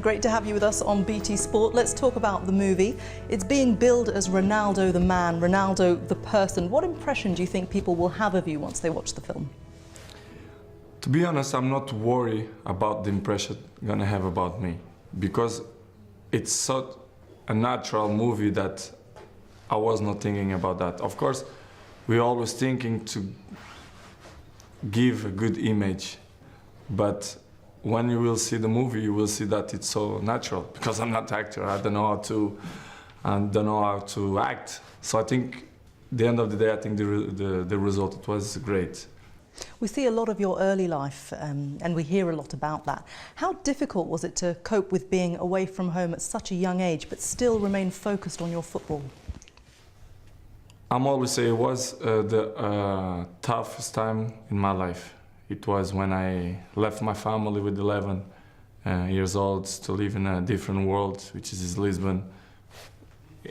great to have you with us on BT Sport. Let's talk about the movie. It's being billed as Ronaldo the man, Ronaldo the person. What impression do you think people will have of you once they watch the film? To be honest, I'm not worried about the impression they're gonna have about me, because it's such a natural movie that I was not thinking about that. Of course, we're always thinking to give a good image, but when you will see the movie, you will see that it's so natural, because I'm not an actor. I don't know how to act. So I think, at the end of the day, I think the result, it was great. We see a lot of your early life, and we hear a lot about that. How difficult was it to cope with being away from home at such a young age, but still remain focused on your football? I'm always say it was the toughest time in my life. It was when I left my family with 11 years old to live in a different world, which is Lisbon,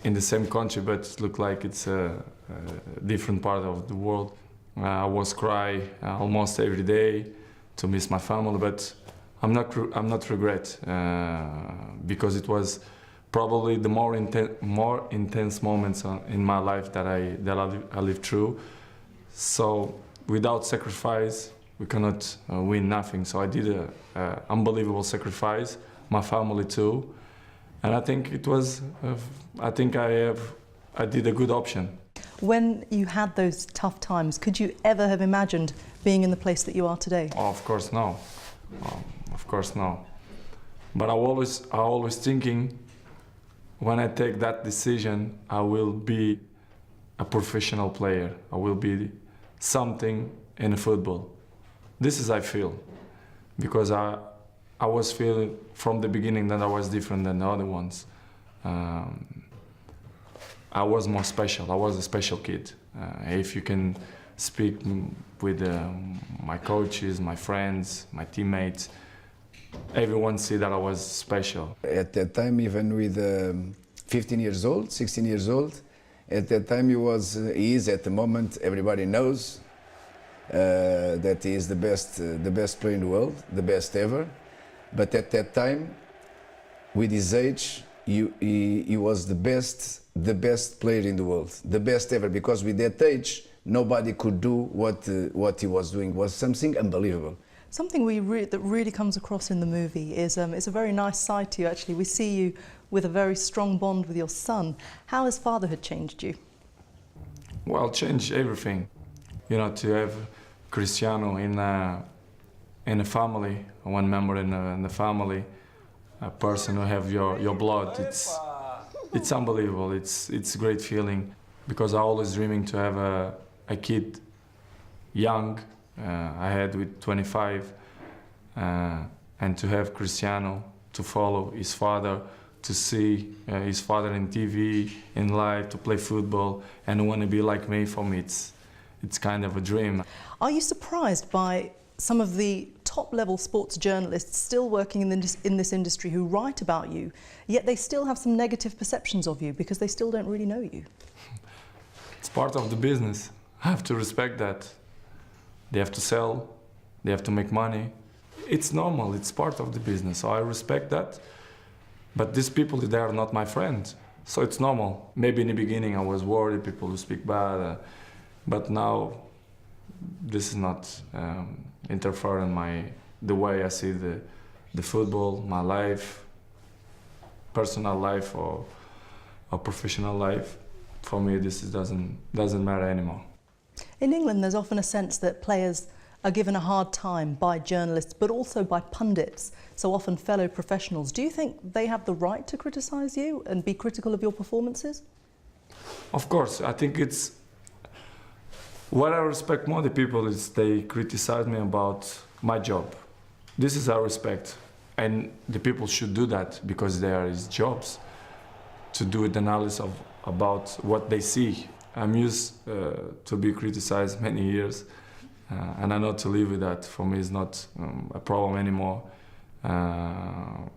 in the same country, but it looked like it's a different part of the world. I was crying almost every day to miss my family, but I'm not regret, because it was probably the more intense moments in my life that I lived through. So without sacrifice, we cannot win nothing. So I did an unbelievable sacrifice, my family too, and I think it was. I think I did a good option. When you had those tough times, could you ever have imagined being in the place that you are today? Oh, of course no. Of course no. But I always thinking, when I take that decision, I will be a professional player. I will be something in football. This is I feel, because I was feeling from the beginning that I was different than the other ones. I was more special. I was a special kid. If you can speak with my coaches, my friends, my teammates, everyone see that I was special. At that time, even with 15 years old, 16 years old, at that time he is at the moment, everybody knows that he is the best player in the world, the best ever. But at that time, with his age, he was the best player in the world, the best ever, because with that age, nobody could do what he was doing. It was something unbelievable. Something that really comes across in the movie is it's a very nice side to you, actually. We see you with a very strong bond with your son. How has fatherhood changed you? Well, changed everything. You know, to have Cristiano in a family, one member in the family, a person who have your blood, it's unbelievable. It's a great feeling, because I always dreaming to have a kid young. I had with 25, and to have Cristiano, to follow his father, to see his father in TV, in live, to play football, and want to be like me. For me, it's kind of a dream. Are you surprised by some of the top-level sports journalists still working in this industry who write about you, yet they still have some negative perceptions of you because they still don't really know you? It's part of the business. I have to respect that. They have to sell, they have to make money. It's normal, it's part of the business, so I respect that. But these people, they are not my friends, so it's normal. Maybe in the beginning I was worried, people who speak bad, but now this is not interfering the way I see the football, my life, personal life or professional life. For me, this doesn't matter anymore. In England, there's often a sense that players are given a hard time by journalists, but also by pundits, so often fellow professionals. Do you think they have the right to criticise you and be critical of your performances? Of course, I think it's... What I respect more the people is they criticize me about my job. This is our respect, and the people should do that, because they are his jobs, to do the analysis about what they see. I'm used to be criticized many years, and I know to live with that. For me, it's not a problem anymore. I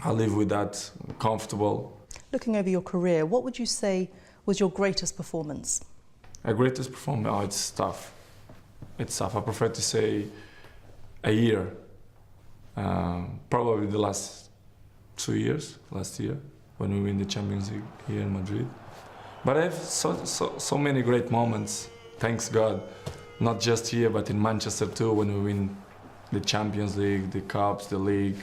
live with that, comfortable. Looking over your career, what would you say was your greatest performance? A greatest performance? Oh, it's tough. It's tough. I prefer to say a year. Probably the last 2 years, last year, when we win the Champions League here in Madrid. But I have so many great moments, thanks God, not just here, but in Manchester too, when we win the Champions League, the Cups, the League,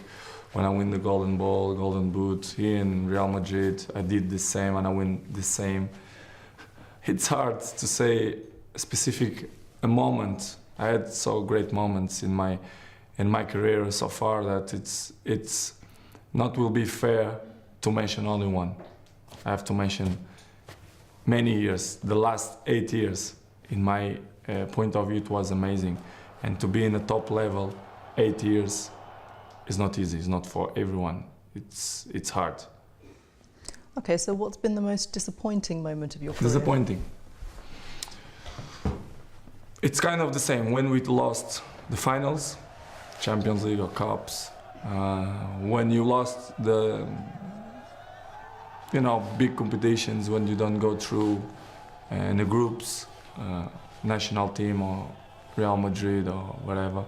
when I win the Golden Ball, Golden Boot. Here in Real Madrid, I did the same and I win the same. It's hard to say a specific moment. I had so great moments in my career so far that it's not will be fair to mention only one. I have to mention many years. The last 8 years, in my point of view, it was amazing. And to be in the top level 8 years is not easy. It's not for everyone. It's hard. Okay, so what's been the most disappointing moment of your career? Disappointing. It's kind of the same. When we lost the finals, Champions League or Cups, when you lost the, big competitions, when you don't go through in the groups, national team or Real Madrid or whatever,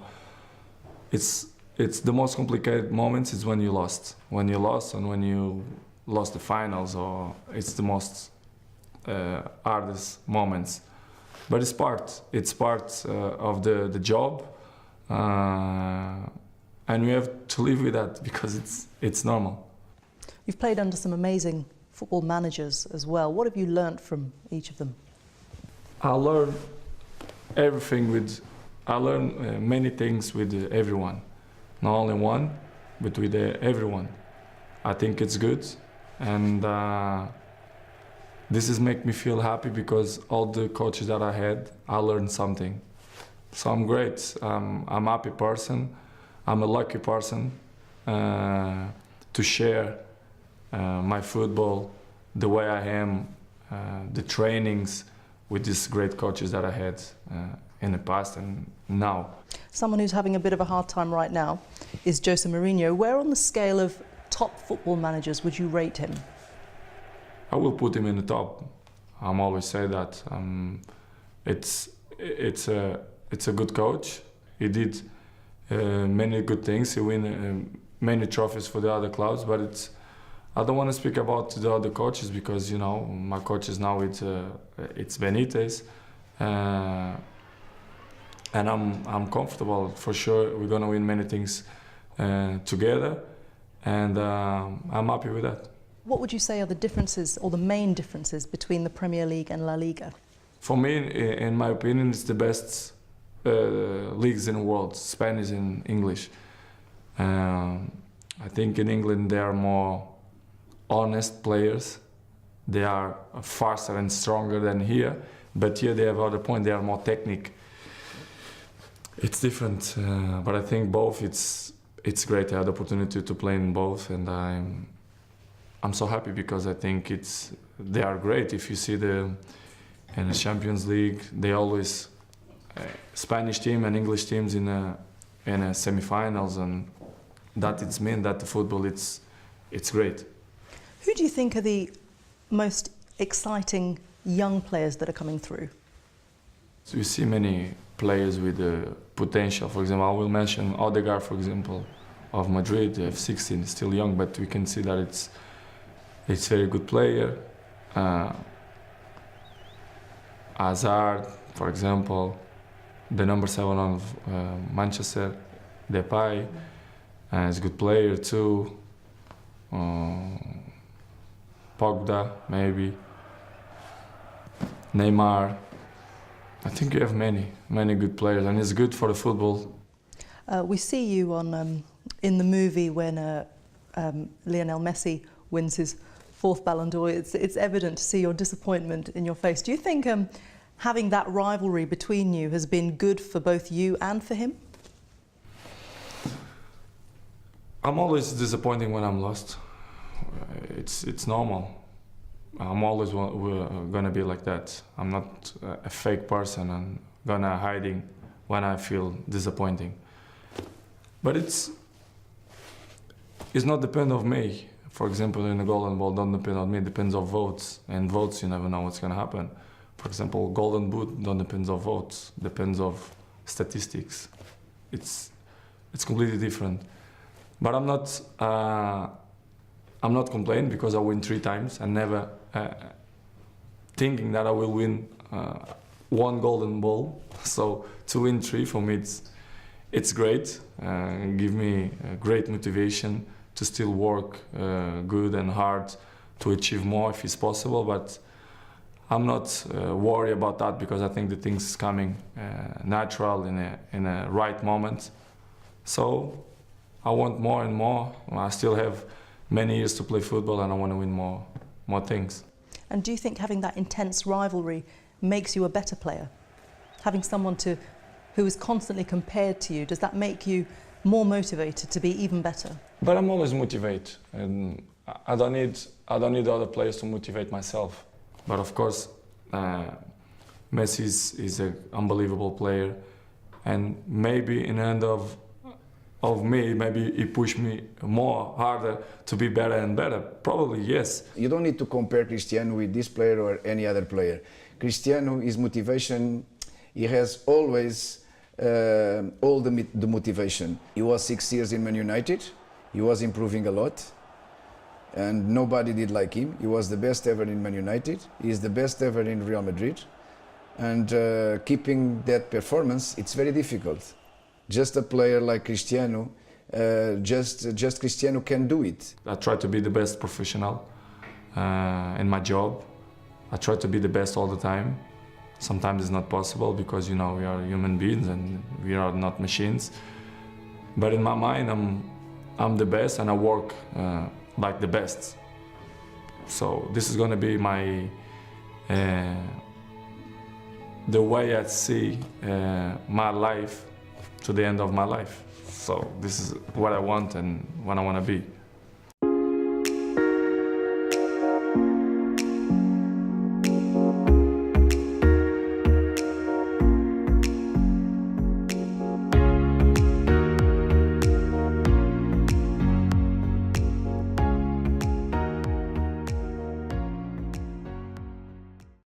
it's the most complicated moments is when you lost. When you lost and when you lost the finals, or it's the most hardest moments. But it's part of the job, and we have to live with that because it's normal. You've played under some amazing football managers as well. What have you learnt from each of them? I learn many things with everyone, not only one, but with everyone. I think it's good, and this is make me feel happy because all the coaches that I had, I learned something. So I'm great. I'm a happy person. I'm a lucky person to share my football, the way I am, the trainings with these great coaches that I had in the past and now. Someone who's having a bit of a hard time right now is Jose Mourinho. Where on the scale of top football managers would you rate him? I will put him in the top. I'm always say that. It's a good coach. He did many good things. He win many trophies for the other clubs. But I don't want to speak about the other coaches because my coaches now it's Benitez, and I'm comfortable for sure. We're gonna win many things together, and I'm happy with that. What would you say are the differences or the main differences between the Premier League and La Liga? For me, in my opinion, it's the best leagues in the world, Spanish and English. I think in England they are more honest players. They are faster and stronger than here, but here they have other point. They are more technique. It's different, but I think both. It's great. I had the opportunity to play in both, and I'm so happy because I think they are great. If you see in the Champions League, they always Spanish team and English teams in a semi-finals, and that it's mean that the football it's great. Who do you think are the most exciting young players that are coming through? So you see many players with potential. For example, I will mention Odegaard, for example, of Madrid. They have 16, still young, but we can see that it's very good player. Hazard, for example, the number 7 of Manchester, Depay, is a good player too. Pogba, maybe. Neymar. I think you have many good players, and it's good for the football. We see you in the movie when Lionel Messi wins his 4th Ballon d'Or. It's evident to see your disappointment in your face. Do you think having that rivalry between you has been good for both you and for him? I'm always disappointed when I'm lost. It's normal. I'm always gonna be like that. I'm not a fake person and gonna hiding when I feel disappointing. But it's not depend on me. For example, in the Golden Ball, don't depend on me. It depends on votes, and votes you never know what's gonna happen. For example, Golden Boot don't depends on votes. Depends on statistics. It's completely different. But I'm not I'm not complaining because I win 3 times and never thinking that I will win 1 golden ball. So to win 3 for me, it's great. Give me great motivation to still work good and hard to achieve more if it's possible. But I'm not worried about that because I think the things coming natural in a right moment. So I want more and more. I still have many years to play football and I want to win more things. And do you think having that intense rivalry makes you a better player? Having someone who is constantly compared to you, does that make you more motivated to be even better? But I'm always motivated, and I don't need other players to motivate myself. But of course, Messi is an unbelievable player, and maybe in the end of me, maybe he pushed me more harder to be better and better. Probably yes. You don't need to compare Cristiano with this player or any other player. Cristiano, his motivation, he has always all the motivation. He was 6 years in Man United. He was improving a lot, and nobody did like him. He was the best ever in Man United. He is the best ever in Real Madrid, and keeping that performance, it's very difficult. Just a player like Cristiano, just Cristiano can do it. I try to be the best professional in my job. I try to be the best all the time. Sometimes it's not possible because, you know, we are human beings and we are not machines. But in my mind, I'm the best and I work like the best. So this is going to be my the way I see my life to the end of my life. So this is what I want and what I want to be.